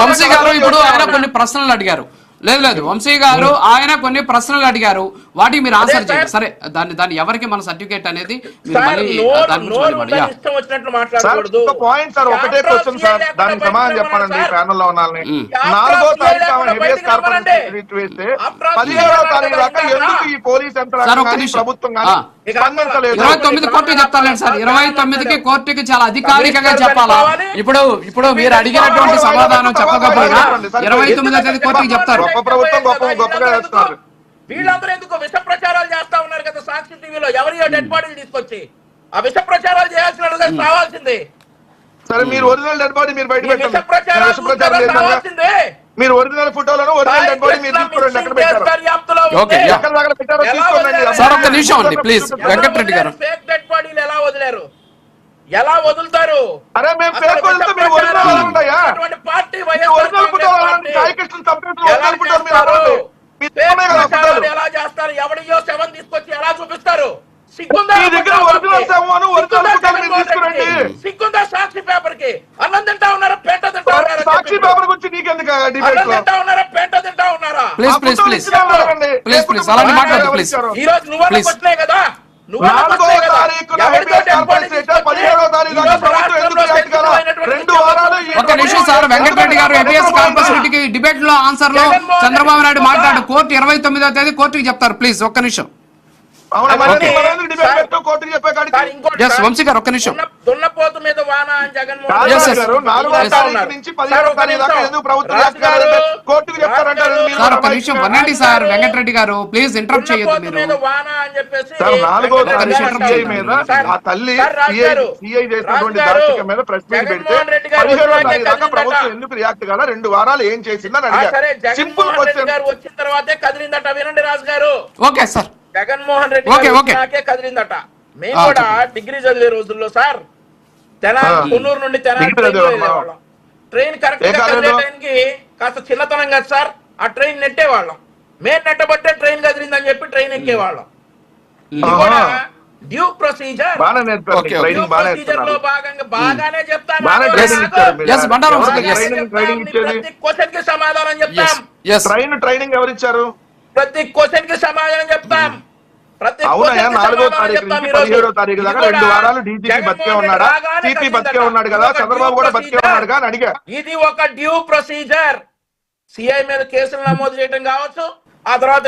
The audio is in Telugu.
వంశీ గారు ఇప్పుడు ఆయన కొన్ని ప్రశ్నలు అడిగారు. లేదు వంశీ గారు ఆయన కొన్ని ప్రశ్నలు అడిగారు, వాటికి మీరు ఆన్సర్ చేయండి. సరే, దాన్ని ఎవరికి మన సర్టిఫికేట్ అనేది మీరు మళ్ళీ దాని గురించి ఇష్టం వచ్చినట్టు మాట్లాడకూడదు. పాయింట్ సార్, ఒకటే క్వశ్చన్ సార్, దానికి సమాధానం చెప్పాలండి ప్యానల్ లో ఉన్నాలని. 4వ తారీఖు హెబియస్ కార్పస్ వేస్తే 17వ తారీఖు దాకా ఎందుకు ఈ పోలీస్ యంత్రాంగం ప్రభుత్వం కానీ 29 కోర్టుకి చెప్తాను సార్. 29కి కోర్టుకి చాలా అధికారికంగా చెప్పాలా? ఇప్పుడు మీరు అడిగినటువంటి సమాధానం చెప్పకపోయినా 29వ తేదీ కోర్టుకి చెప్తారు. గొప్పగా చేస్తున్నారు. వీళ్ళందరూ ఎందుకు విష ప్రచారాలు చేస్తా ఉన్నారు కదా సాక్షి టీవీలో, ఎవరియో డెడ్ బాడీలు తీసుకొచ్చి ఆ విష ప్రచారాలు చేయాల్సిన కావాల్సిందే. సరే, మీరు ఒరిజినల్ డెడ్ బాడీ మీరు బయట పెట్టండి. మీరు ఒరిజినల్ ఫోటోలను ఒరిజినల్ డెడ్ బాడీ మీరు తీసుకోండి. ఎక్కడ పెట్టారు? సార్ ఒక్క నిమిషం అండి ప్లీజ్. వెంకటరెడ్డి గారు, ఫేక్ డెడ్ బాడీలు ఎలా వదిలేరు? ఎలా వదులుతారు? అరే మేము ఫేక్ వదిలితే మీరు ఒరిజినల్ ఎలా ఉంటాయా? పార్టీ ఒరిజినల్ ఫోటోలు సాయికృష్ణ ఒరిజినల్ ఫోటోలు మీరు ఎలా చేస్తారు? ఎవడియో శవం తీసుకొచ్చి ఎలా చూపిస్తారు? సిగ్గుందా సాక్షి పేపర్ కి? అన్నం తింటా ఉన్నారా? పేట తింటా ఉన్నారా? సాక్షి పేపర్ గురించి నీకెందుకు తింటా ఉన్నారా? పేట తింటా ఉన్నారా? Please please please please please అలాంటి మాట్లాడదు ప్లీజ్. ఈ రోజు నువ్వు వచ్చినాయి కదా, 4వ తారీఖున హెబియస్ కార్పస్ వేస్తే 17వ తారీఖు దాకా ప్రభుత్వం ఎందుకు రియాక్ట్ కాలా? 2 వారాలు. ఒక నిమిషం సార్, వెంకటరెడ్డి గారు హెబియస్ కార్పస్ కి డిబేట్ లో ఆన్సర్ లో చంద్రబాబు నాయుడు మాట్లాడు. కోర్టు 29వ తేదీ కోర్టుకి చెప్తారు. ప్లీజ్ ఒక్క నిమిషం. వంశీ గారు ఒక్క నిమిషం. దున్నపోతు మీద వాన అని జగన్మోహన్ సార్ ఒక్క నిమిషం వనండి సార్. వెంకటరెడ్డి గారు ప్లీజ్ ఇంటరప్ట్ చేయొద్దు మీరు. వాన అని చెప్పేసి 4వ తారీఖు మీద ఆ తల్లి సిఐ చేసినటువంటి దాష్టికం మీద ప్రెస్ మీట్ పెడితే 17వ తారీఖు దాకా ప్రభుత్వం ఎందుకు రియాక్ట్ కాలా? 2 వారాలు ఏం చేసిందని అడిగారు. Simple question. వచ్చిన తర్వాతే కదిలిందట. వినండి రాజు గారు. Okay sir. జగన్మోహన్ రెడ్డి నాకే కదిలిందట. మేము కూడా డిగ్రీ చదివే రోజుల్లో సార్ కొన్నూరు నుండి ట్రైన్ కరెక్ట్ గా కదిలే టైంకి కాస్త చిన్నతనం కదా సార్, ఆ ట్రైన్ నెట్టేవాళ్ళం. మేము నెట్టబట్టే ట్రైన్ కదిలిందని చెప్పి ట్రైన్ ఎక్కేవాళ్ళం. డ్యూ ప్రొసీజర్ లో భాగంగా బాగానే చెప్తాను. ప్రతి క్వశ్చన్ కి సమాధానం చెప్తాం. ట్రైనింగ్ ఎవరిచ్చారు? ప్రతి క్వశ్చన్ కి సమాధానం చెప్తాం. ప్రతి 4వ తారీఖు నుంచి 17వ తారీఖు దాకా 2 వారాలు డీజీపీ బతికే ఉన్నాడా? సిపి బతికే ఉన్నాడు కదా, చంద్రబాబు కూడా బతికే ఉన్నాడు అని అడిగా. ఇది ఒక డ్యూ ప్రొసీజర్. సిఐ మీద కేసులు నమోదు చేయడం కావచ్చు, ఆ తర్వాత